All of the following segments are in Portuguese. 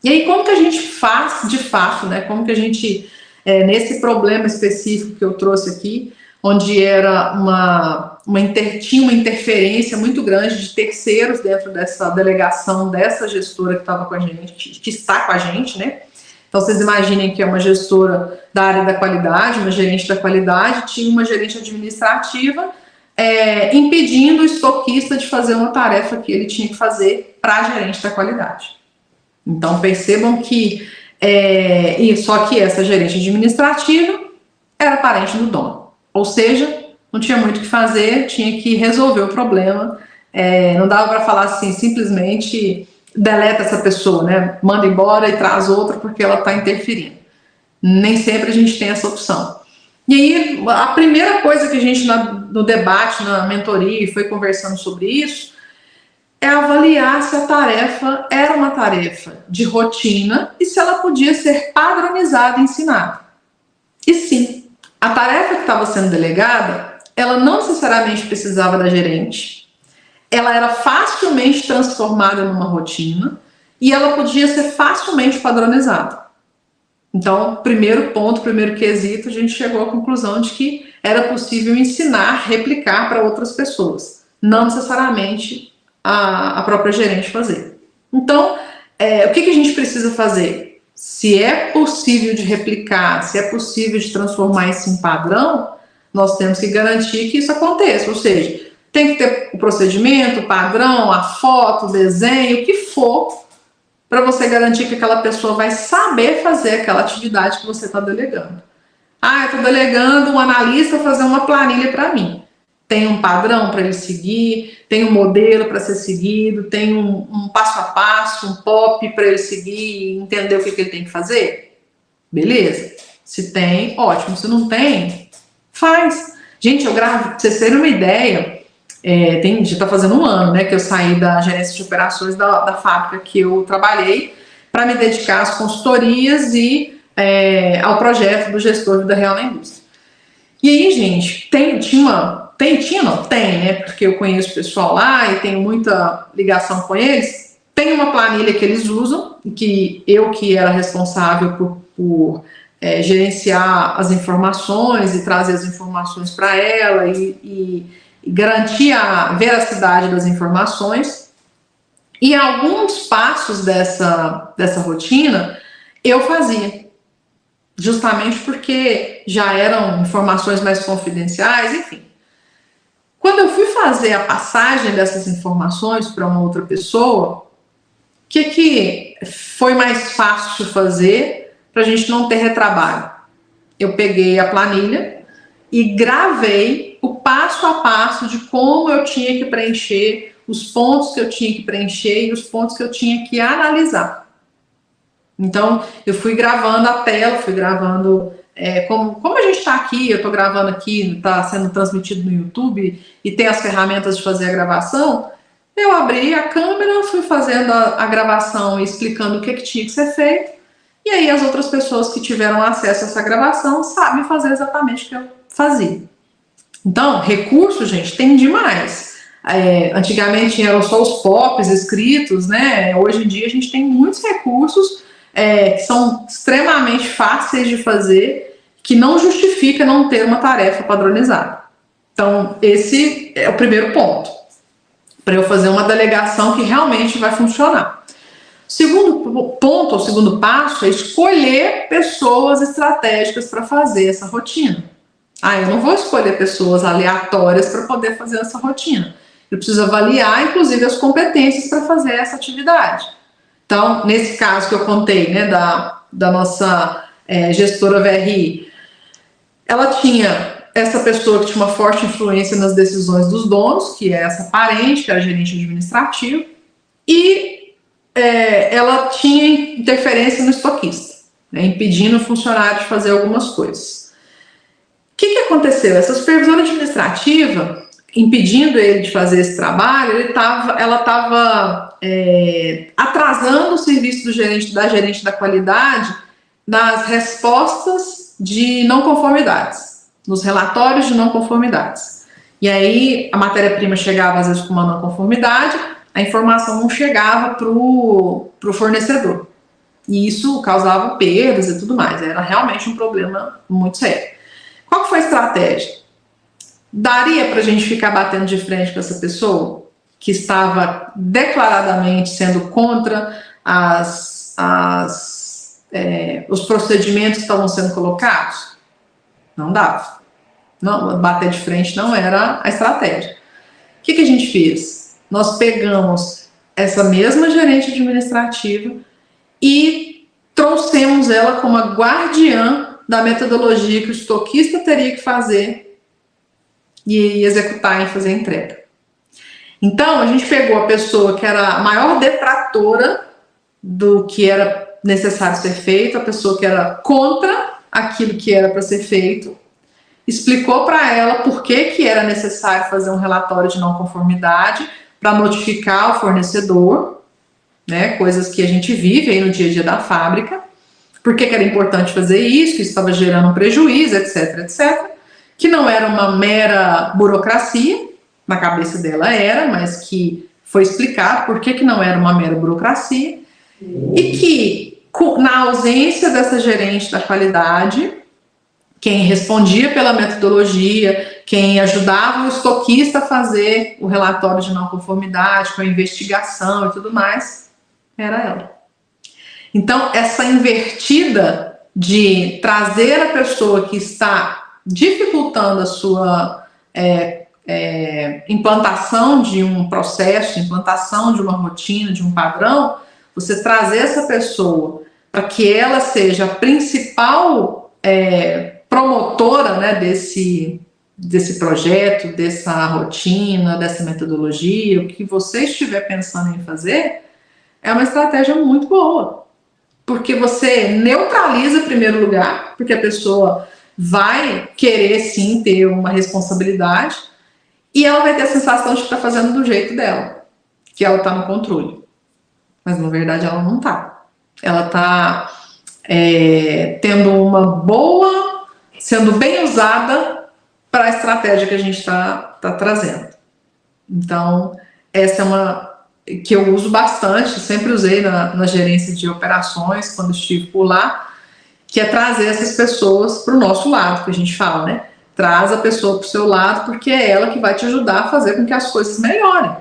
E aí, como que a gente faz de fato, né? Como que a gente, nesse problema específico que eu trouxe aqui, onde era tinha uma interferência muito grande de terceiros dentro dessa delegação, dessa gestora que estava com a gente, que está com a gente, né? Então, vocês imaginem que é uma gestora da área da qualidade, uma gerente da qualidade, tinha uma gerente administrativa impedindo o estoquista de fazer uma tarefa que ele tinha que fazer para a gerente da qualidade. Então, percebam que, só que essa gerente administrativa era parente do dono. Ou seja, não tinha muito o que fazer, tinha que resolver o problema. Não dava para falar assim, simplesmente deleta essa pessoa, né? Manda embora e traz outra porque ela está interferindo. Nem sempre a gente tem essa opção. E aí, a primeira coisa que a gente, no debate, na mentoria, foi conversando sobre isso, é avaliar se a tarefa era uma tarefa de rotina e se ela podia ser padronizada e ensinada. E sim, a tarefa que estava sendo delegada, ela não necessariamente precisava da gerente, ela era facilmente transformada numa rotina e ela podia ser facilmente padronizada. Então, primeiro ponto, primeiro quesito, a gente chegou à conclusão de que era possível ensinar, replicar para outras pessoas, não necessariamente a própria gerente fazer. Então, o que a gente precisa fazer? Se é possível de replicar, se é possível de transformar isso em padrão, nós temos que garantir que isso aconteça, ou seja, tem que ter o procedimento, o padrão, a foto, o desenho, o que for, para você garantir que aquela pessoa vai saber fazer aquela atividade que você está delegando. Eu estou delegando um analista fazer uma planilha para mim. Tem um padrão para ele seguir, tem um modelo para ser seguido, tem um passo a passo, um POP para ele seguir e entender o que ele tem que fazer? Beleza. Se tem, ótimo. Se não tem, faz. Gente, eu gravo, pra vocês terem uma ideia, já está fazendo um ano, né, que eu saí da gerência de operações da fábrica que eu trabalhei para me dedicar às consultorias e ao projeto do gestor Vida Real na indústria. E aí, gente, tem, né, porque eu conheço o pessoal lá e tenho muita ligação com eles, tem uma planilha que eles usam, que era responsável por gerenciar as informações e trazer as informações para ela e garantir a veracidade das informações. E alguns passos dessa rotina eu fazia, justamente porque já eram informações mais confidenciais, enfim. Quando eu fui fazer a passagem dessas informações para uma outra pessoa, o que foi mais fácil de fazer para a gente não ter retrabalho? Eu peguei a planilha e gravei o passo a passo de como eu tinha que preencher, os pontos que eu tinha que preencher e os pontos que eu tinha que analisar. Então, eu fui gravando a tela, fui gravando como a gente está aqui, eu estou gravando aqui, está sendo transmitido no YouTube e tem as ferramentas de fazer a gravação. Eu abri a câmera, fui fazendo a gravação e explicando o que tinha que ser feito. E aí as outras pessoas que tiveram acesso a essa gravação sabem fazer exatamente o que eu fazia. Então, recurso, gente, tem demais. Antigamente eram só os POPs escritos, né? Hoje em dia a gente tem muitos recursos que são extremamente fáceis de fazer, que não justifica não ter uma tarefa padronizada. Então, esse é o primeiro ponto, para eu fazer uma delegação que realmente vai funcionar. O segundo passo é escolher pessoas estratégicas para fazer essa rotina. Eu não vou escolher pessoas aleatórias para poder fazer essa rotina. Eu preciso avaliar, inclusive, as competências para fazer essa atividade. Então, nesse caso que eu contei, né, da nossa gestora VRI, ela tinha essa pessoa que tinha uma forte influência nas decisões dos donos, que é essa parente, que era gerente administrativo, e ela tinha interferência no estoquista, né, impedindo o funcionário de fazer algumas coisas. O que aconteceu? Essa supervisora administrativa, impedindo ele de fazer esse trabalho, ela estava atrasando o serviço da gerente da qualidade nas respostas de não conformidades, nos relatórios de não conformidades. E aí a matéria-prima chegava às vezes com uma não conformidade, a informação não chegava para o fornecedor. E isso causava perdas e tudo mais. Era realmente um problema muito sério. Qual foi a estratégia? Daria para a gente ficar batendo de frente com essa pessoa que estava declaradamente sendo contra os procedimentos que estavam sendo colocados? Não dava. Não, bater de frente não era a estratégia. O que a gente fez? Nós pegamos essa mesma gerente administrativa e trouxemos ela como a guardiã da metodologia que o estoquista teria que fazer e executar e fazer a entrega. Então, a gente pegou a pessoa que era a maior detratora do que era necessário ser feito, a pessoa que era contra aquilo que era para ser feito, explicou para ela por que era necessário fazer um relatório de não conformidade para notificar o fornecedor, né, coisas que a gente vive aí no dia a dia da fábrica, por que era importante fazer isso, que estava gerando um prejuízo, etc, etc, que não era uma mera burocracia, na cabeça dela era, mas que foi explicado por que não era uma mera burocracia, e que, na ausência dessa gerente da qualidade, quem respondia pela metodologia, quem ajudava o estoquista a fazer o relatório de não conformidade, com a investigação e tudo mais, era ela. Então, essa invertida de trazer a pessoa que está dificultando a sua implantação de um processo, implantação de uma rotina, de um padrão, você trazer essa pessoa para que ela seja a principal promotora, né, desse projeto, dessa rotina, dessa metodologia, o que você estiver pensando em fazer, é uma estratégia muito boa. Porque você neutraliza em primeiro lugar, porque a pessoa vai querer sim ter uma responsabilidade e ela vai ter a sensação de que está fazendo do jeito dela, que ela está no controle. Mas na verdade ela não está. Ela está tendo uma boa, sendo bem usada para a estratégia que a gente está trazendo. Então, essa é uma que eu uso bastante, sempre usei na gerência de operações, quando estive por lá, que é trazer essas pessoas para o nosso lado, que a gente fala, né? Traz a pessoa para o seu lado, porque é ela que vai te ajudar a fazer com que as coisas melhorem.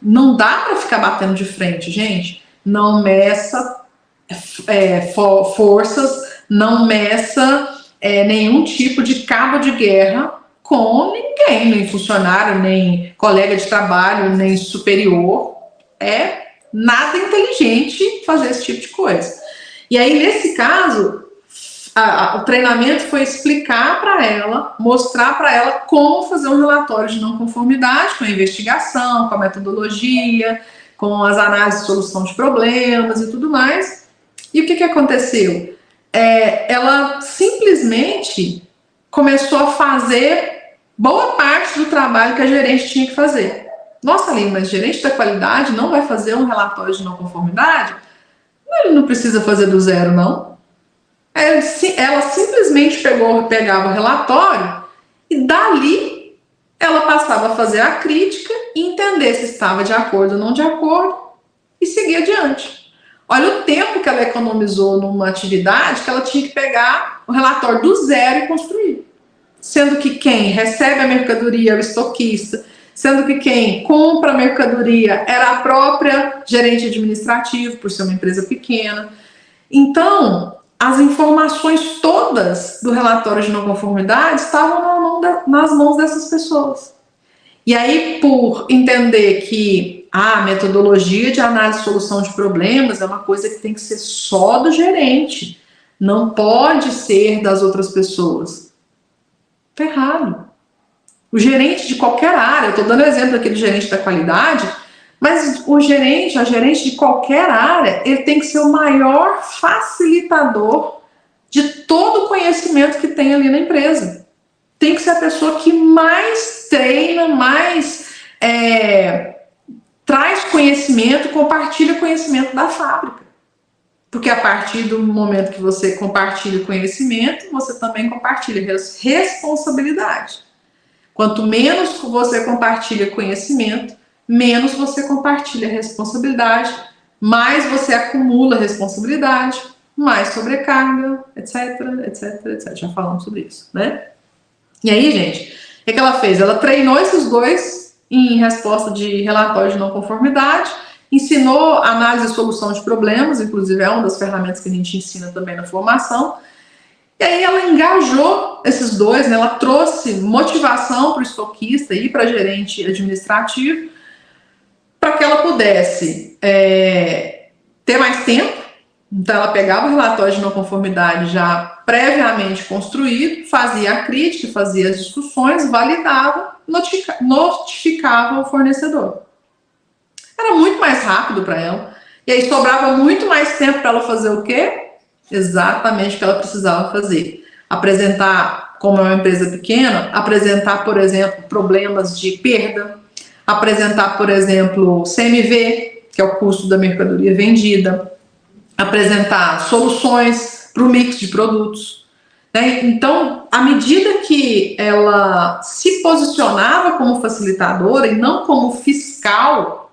Não dá para ficar batendo de frente, gente. Não meça forças, não meça nenhum tipo de cabo de guerra com ninguém, nem funcionário, nem colega de trabalho, nem superior. É nada inteligente fazer esse tipo de coisa. E aí, nesse caso, o treinamento foi explicar para ela, mostrar para ela como fazer um relatório de não conformidade, com a investigação, com a metodologia, com as análises de solução de problemas e tudo mais. E o que aconteceu? Ela simplesmente começou a fazer boa parte do trabalho que a gerente tinha que fazer. Nossa, Aline, mas gerente da qualidade não vai fazer um relatório de não conformidade? Ele não precisa fazer do zero, não. Ela simplesmente pegava o relatório e dali ela passava a fazer a crítica e entender se estava de acordo ou não de acordo e seguir adiante. Olha o tempo que ela economizou numa atividade que ela tinha que pegar o relatório do zero e construir. Sendo que quem recebe a mercadoria é o estoquista, sendo que quem compra a mercadoria era a própria gerente administrativa, por ser uma empresa pequena. Então, as informações todas do relatório de não conformidade estavam nas mãos dessas pessoas. E aí, por entender que a metodologia de análise e solução de problemas é uma coisa que tem que ser só do gerente, não pode ser das outras pessoas. Está errado. O gerente de qualquer área, eu estou dando exemplo aqui do gerente da qualidade, mas a gerente de qualquer área, ele tem que ser o maior facilitador de todo o conhecimento que tem ali na empresa. Tem que ser a pessoa que mais treina, mais traz conhecimento, compartilha conhecimento da fábrica. Porque a partir do momento que você compartilha conhecimento, você também compartilha responsabilidade. Quanto menos você compartilha conhecimento, menos você compartilha responsabilidade, mais você acumula responsabilidade, mais sobrecarga, etc, etc, etc. Já falamos sobre isso, né? E aí, gente, o que ela fez? Ela treinou esses dois em resposta de relatório de não conformidade, ensinou análise e solução de problemas, inclusive é uma das ferramentas que a gente ensina também na formação. E aí ela engajou esses dois, né? Ela trouxe motivação para o estoquista e para gerente administrativo para que ela pudesse ter mais tempo. Então ela pegava o relatório de não conformidade já previamente construído, fazia a crítica, fazia as discussões, validava, notificava o fornecedor. Era muito mais rápido para ela. E aí sobrava muito mais tempo para ela fazer o quê? Exatamente o que ela precisava fazer. Apresentar, como é uma empresa pequena, apresentar, por exemplo, problemas de perda, apresentar, por exemplo, CMV, que é o custo da mercadoria vendida, apresentar soluções para o mix de produtos. Né? Então, à medida que ela se posicionava como facilitadora e não como fiscal,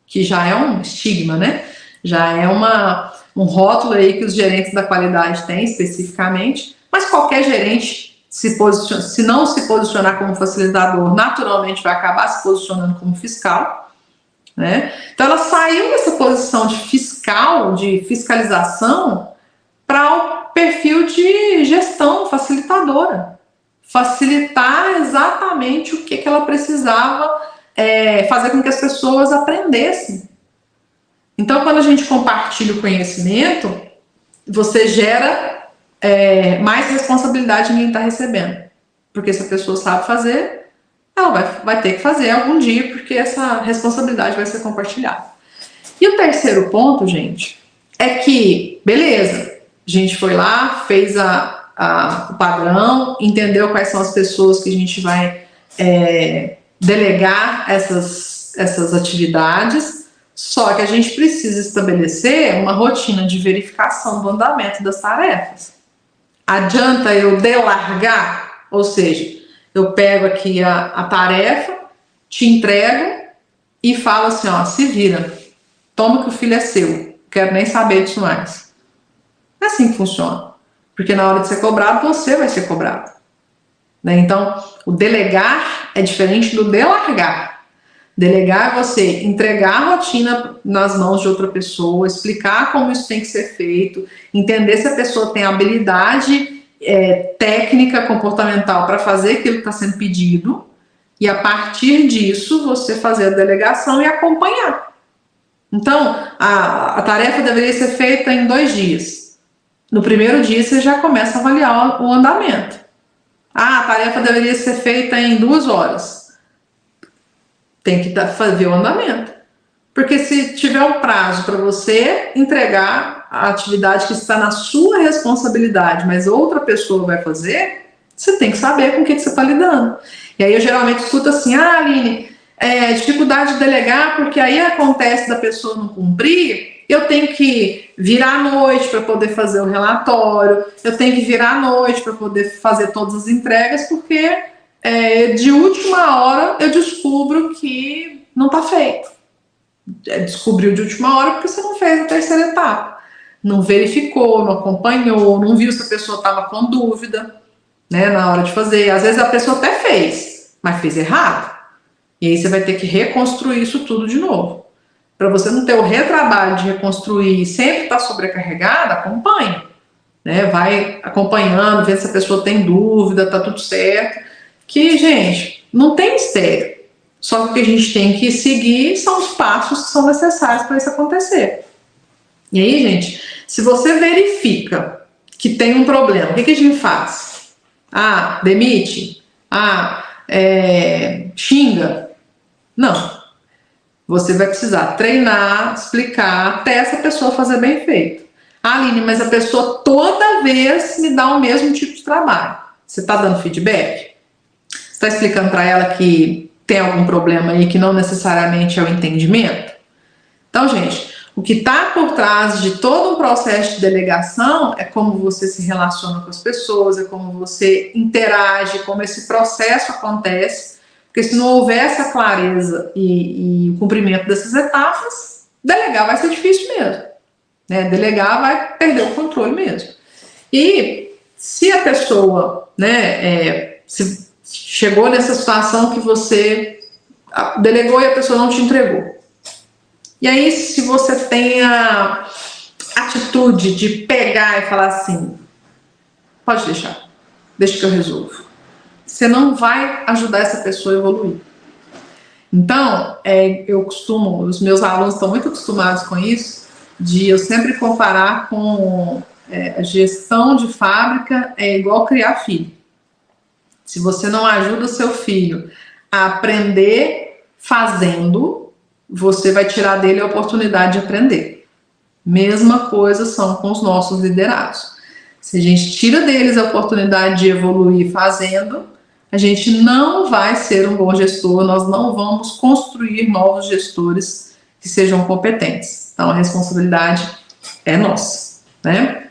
que já é um estigma, né? Já é um rótulo aí que os gerentes da qualidade têm especificamente, mas qualquer gerente, se não se posicionar como facilitador, naturalmente vai acabar se posicionando como fiscal, né? Então ela saiu dessa posição de fiscal, de fiscalização, para o perfil de gestão facilitadora. Facilitar exatamente o que ela precisava fazer com que as pessoas aprendessem. Então, quando a gente compartilha o conhecimento, você gera mais responsabilidade em quem está recebendo. Porque se a pessoa sabe fazer, ela vai ter que fazer algum dia, porque essa responsabilidade vai ser compartilhada. E o terceiro ponto, gente, é que, beleza, a gente foi lá, fez o padrão, entendeu quais são as pessoas que a gente vai delegar essas atividades, só que a gente precisa estabelecer uma rotina de verificação do andamento das tarefas. Adianta eu delargar, ou seja, eu pego aqui a tarefa, te entrego e falo assim, ó, se vira, toma que o filho é seu, não quero nem saber disso mais. É assim que funciona, porque na hora de ser cobrado, você vai ser cobrado. Né? Então, o delegar é diferente do delargar. Delegar é você entregar a rotina nas mãos de outra pessoa, explicar como isso tem que ser feito, entender se a pessoa tem habilidade técnica, comportamental para fazer aquilo que está sendo pedido, e a partir disso você fazer a delegação e acompanhar. Então, a tarefa deveria ser feita em 2 dias. No primeiro dia você já começa a avaliar o andamento. A tarefa deveria ser feita em 2 horas. Tem que fazer o andamento. Porque se tiver um prazo para você entregar a atividade que está na sua responsabilidade, mas outra pessoa vai fazer, você tem que saber com o que você está lidando. E aí eu geralmente escuto assim, Aline, dificuldade de delegar, porque aí acontece da pessoa não cumprir, eu tenho que virar à noite para poder fazer o relatório, eu tenho que virar à noite para poder fazer todas as entregas, porque de última hora eu descubro que não está feito. Descobriu de última hora porque você não fez a terceira etapa. Não verificou, não acompanhou, não viu se a pessoa estava com dúvida, né, na hora de fazer. Às vezes a pessoa até fez, mas fez errado. E aí você vai ter que reconstruir isso tudo de novo. Para você não ter o retrabalho de reconstruir e sempre estar sobrecarregada, acompanhe. Né? Vai acompanhando, vendo se a pessoa tem dúvida, tá tudo certo. Que, gente, não tem mistério. Só que o que a gente tem que seguir são os passos que são necessários para isso acontecer. E aí, gente, se você verifica que tem um problema, o que a gente faz? Demite? Xinga? Não. Você vai precisar treinar, explicar, até essa pessoa fazer bem feito. Aline, mas a pessoa toda vez me dá o mesmo tipo de trabalho. Você está dando feedback? Você está explicando para ela que tem algum problema aí que não necessariamente é o entendimento? Então, gente, o que está por trás de todo um processo de delegação é como você se relaciona com as pessoas, é como você interage, como esse processo acontece, porque se não houver essa clareza e o cumprimento dessas etapas, delegar vai ser difícil mesmo, né? Delegar vai perder o controle mesmo. E se a pessoa, né, se chegou nessa situação que você delegou e a pessoa não te entregou, e aí se você tem a atitude de pegar e falar assim, pode deixar, deixa que eu resolvo, você não vai ajudar essa pessoa a evoluir. Então, os meus alunos estão muito acostumados com isso, de eu sempre comparar com a gestão de fábrica é igual criar filho. Se você não ajuda o seu filho a aprender fazendo, você vai tirar dele a oportunidade de aprender. Mesma coisa são com os nossos liderados. Se a gente tira deles a oportunidade de evoluir fazendo, a gente não vai ser um bom gestor, nós não vamos construir novos gestores que sejam competentes. Então, a responsabilidade é nossa, né?